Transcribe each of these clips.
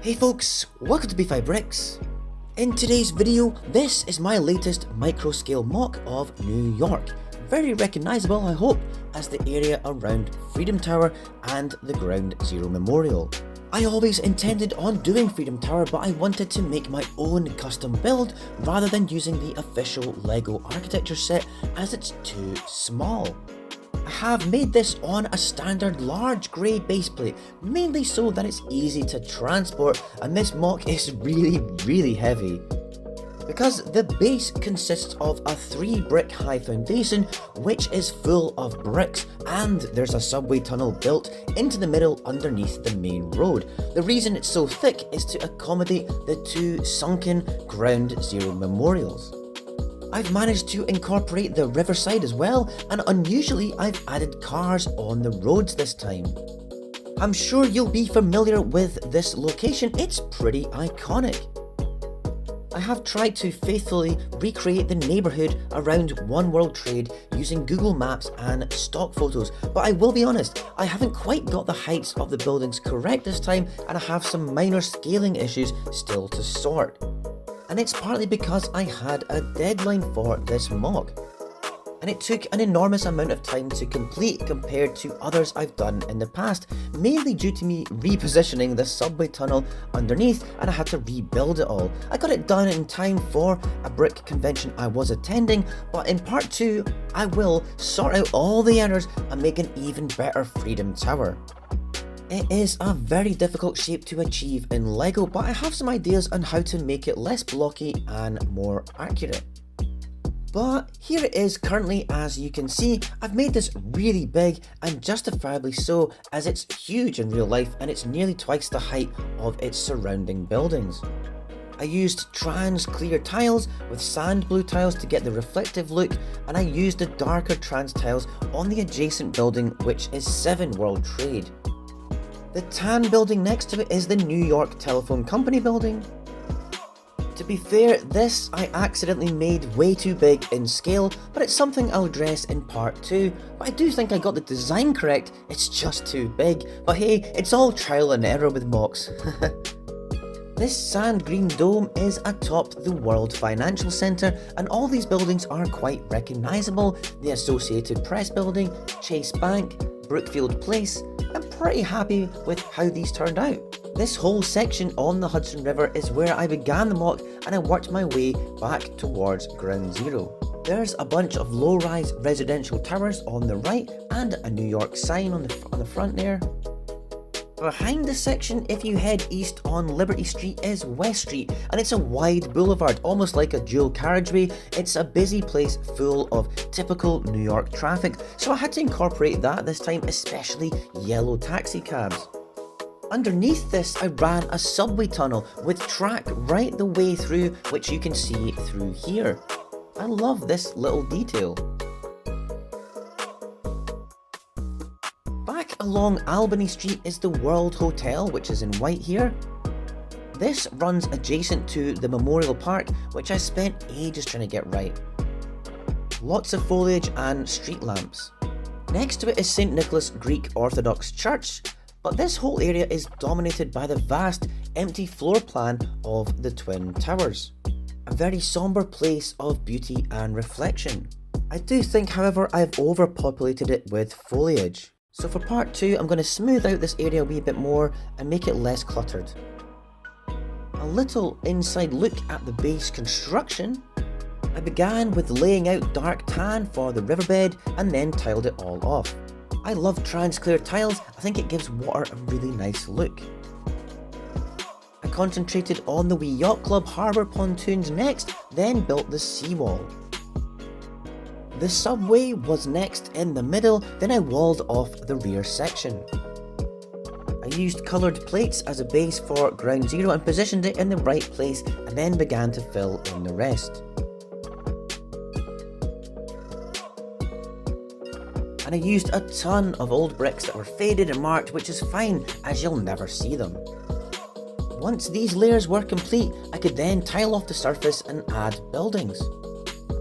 Hey folks, welcome to B5 Bricks. In today's video, this is my latest microscale mock of New York. Very recognisable, I hope, as the area around Freedom Tower and the Ground Zero Memorial. I always intended on doing Freedom Tower, but I wanted to make my own custom build rather than using the official LEGO architecture set as it's too small. I have made this on a standard large grey base plate, mainly so that it's easy to transport, and this mock is really heavy. Because the base consists of a 3-brick high foundation which is full of bricks, and there's a subway tunnel built into the middle underneath the main road. The reason it's so thick is to accommodate the 2 sunken Ground Zero memorials. I've managed to incorporate the riverside as well, and unusually I've added cars on the roads this time. I'm sure you'll be familiar with this location, it's pretty iconic. I have tried to faithfully recreate the neighbourhood around One World Trade using Google Maps and stock photos, but I will be honest, I haven't quite got the heights of the buildings correct this time, and I have some minor scaling issues still to sort. And it's partly because I had a deadline for this mock, and it took an enormous amount of time to complete compared to others I've done in the past, mainly due to me repositioning the subway tunnel underneath, and I had to rebuild it all. I got it done in time for a brick convention I was attending, but in part 2 I will sort out all the errors and make an even better Freedom Tower. It is a very difficult shape to achieve in LEGO, but I have some ideas on how to make it less blocky and more accurate. But here it is currently. As you can see, I've made this really big, and justifiably so, as it's huge in real life and it's nearly twice the height of its surrounding buildings. I used trans clear tiles with sand blue tiles to get the reflective look, and I used the darker trans tiles on the adjacent building, which is 7 World Trade. The tan building next to it is the New York Telephone Company building. To be fair, this I accidentally made way too big in scale, but it's something I'll address in part 2. But I do think I got the design correct, it's just too big. But hey, it's all trial and error with mocks. This sand green dome is atop the World Financial Centre, and all these buildings are quite recognisable. The Associated Press building, Chase Bank, Brookfield Place. I'm pretty happy with how these turned out. This whole section on the Hudson River is where I began the mock, and I worked my way back towards Ground Zero. There's a bunch of low-rise residential towers on the right and a New York sign on the front there. Behind this section, if you head east on Liberty Street, is West Street, and it's a wide boulevard, almost like a dual carriageway. It's a busy place full of typical New York traffic, so I had to incorporate that this time, especially yellow taxi cabs. Underneath this, I ran a subway tunnel with track right the way through, which you can see through here. I love this little detail. Back along Albany Street is the World Hotel, which is in white here. This runs adjacent to the Memorial Park, which I spent ages trying to get right. Lots of foliage and street lamps. Next to it is St. Nicholas Greek Orthodox Church, but this whole area is dominated by the vast, empty floor plan of the Twin Towers. A very sombre place of beauty and reflection. I do think, however, I've overpopulated it with foliage. So for part 2, I'm going to smooth out this area a wee bit more and make it less cluttered. A little inside look at the base construction. I began with laying out dark tan for the riverbed and then tiled it all off. I love trans clear tiles, I think it gives water a really nice look. I concentrated on the wee yacht club harbour pontoons next, then built the seawall. The subway was next in the middle, then I walled off the rear section. I used coloured plates as a base for Ground Zero and positioned it in the right place, and then began to fill in the rest. And I used a ton of old bricks that were faded and marked, which is fine as you'll never see them. Once these layers were complete, I could then tile off the surface and add buildings.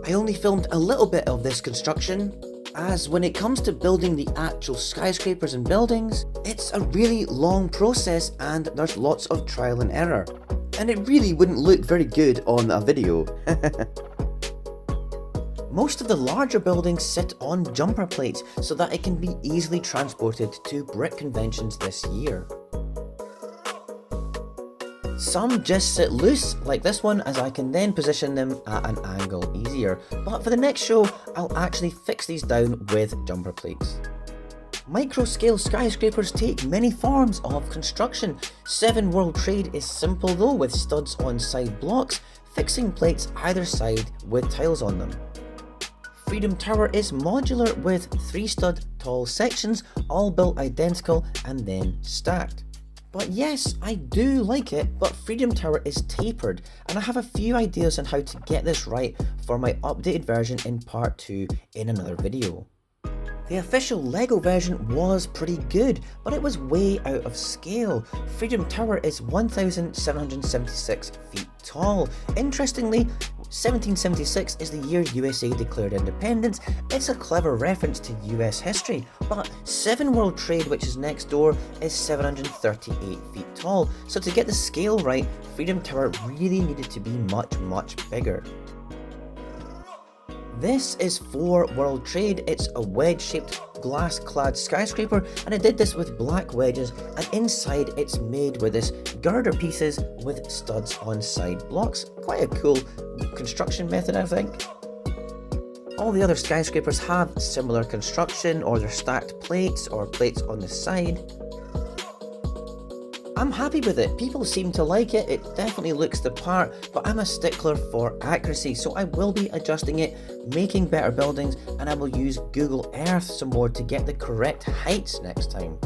I only filmed a little bit of this construction. as when it comes to building the actual skyscrapers and buildings, it's a really long process and there's lots of trial and error. And it really wouldn't look very good on a video. Most of the larger buildings sit on jumper plates so that it can be easily transported to brick conventions this year. Some just sit loose, like this one, as I can then position them at an angle easier, but for the next show I'll actually fix these down with jumper plates. Microscale skyscrapers take many forms of construction. 7 World Trade is simple though, with studs on side blocks, fixing plates either side with tiles on them. Freedom Tower is modular with 3 stud tall sections, all built identical and then stacked. But yes, I do like it, but Freedom Tower is tapered, and I have a few ideas on how to get this right for my updated version in part 2 in another video. The official LEGO version was pretty good, but it was way out of scale. Freedom Tower is 1,776 feet tall. Interestingly, 1776 is the year USA declared independence. It's a clever reference to US history, but 7 World Trade, which is next door, is 738 feet tall, so to get the scale right, Freedom Tower really needed to be much bigger. This is 4 World Trade. It's a wedge-shaped glass-clad skyscraper, and I did this with black wedges, and inside it's made with this girder pieces with studs on side blocks. Quite a cool construction method, I think. All the other skyscrapers have similar construction, or they're stacked plates or plates on the side. I'm happy with it, people seem to like it, it definitely looks the part, but I'm a stickler for accuracy, so I will be adjusting it, making better buildings, and I will use Google Earth some more to get the correct heights next time.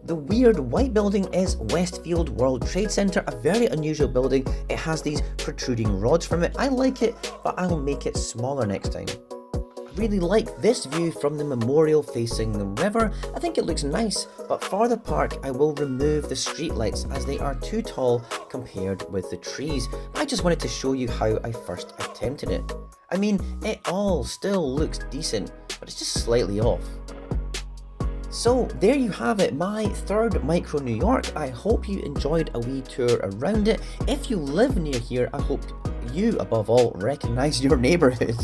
The weird white building is Westfield World Trade Center, a very unusual building. It has these protruding rods from it. I like it, but I'll make it smaller next time. I really like this view from the memorial facing the river. I think it looks nice, but for the park I will remove the streetlights as they are too tall compared with the trees. I just wanted to show you how I first attempted it. I mean, it all still looks decent, but it's just slightly off. So there you have it, my third Micro New York. I hope you enjoyed a wee tour around it. If you live near here, I hope you, above all, recognise your neighbourhood.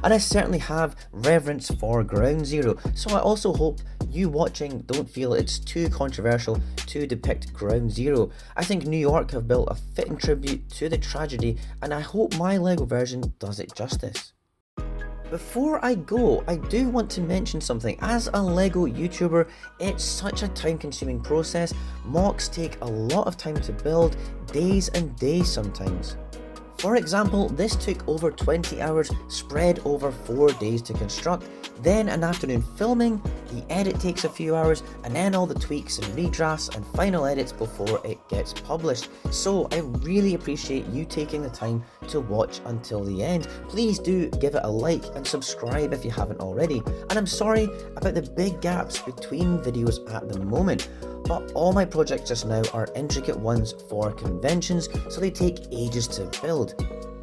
And I certainly have reverence for Ground Zero, so I also hope you watching don't feel it's too controversial to depict Ground Zero. I think New York have built a fitting tribute to the tragedy, and I hope my LEGO version does it justice. Before I go, I do want to mention something. As a LEGO YouTuber, it's such a time-consuming process. MOCs take a lot of time to build, days and days sometimes. For example, this took over 20 hours spread over 4 days to construct, then an afternoon filming, the edit takes a few hours, and then all the tweaks and redrafts and final edits before it gets published. So I really appreciate you taking the time to watch until the end. Please do give it a like and subscribe if you haven't already. And I'm sorry about the big gaps between videos at the moment, but all my projects just now are intricate ones for conventions, so they take ages to build.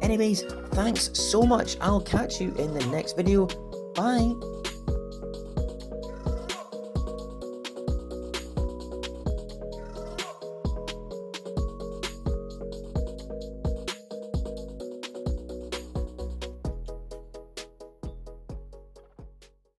Anyways, thanks so much. I'll catch you in the next video. Bye!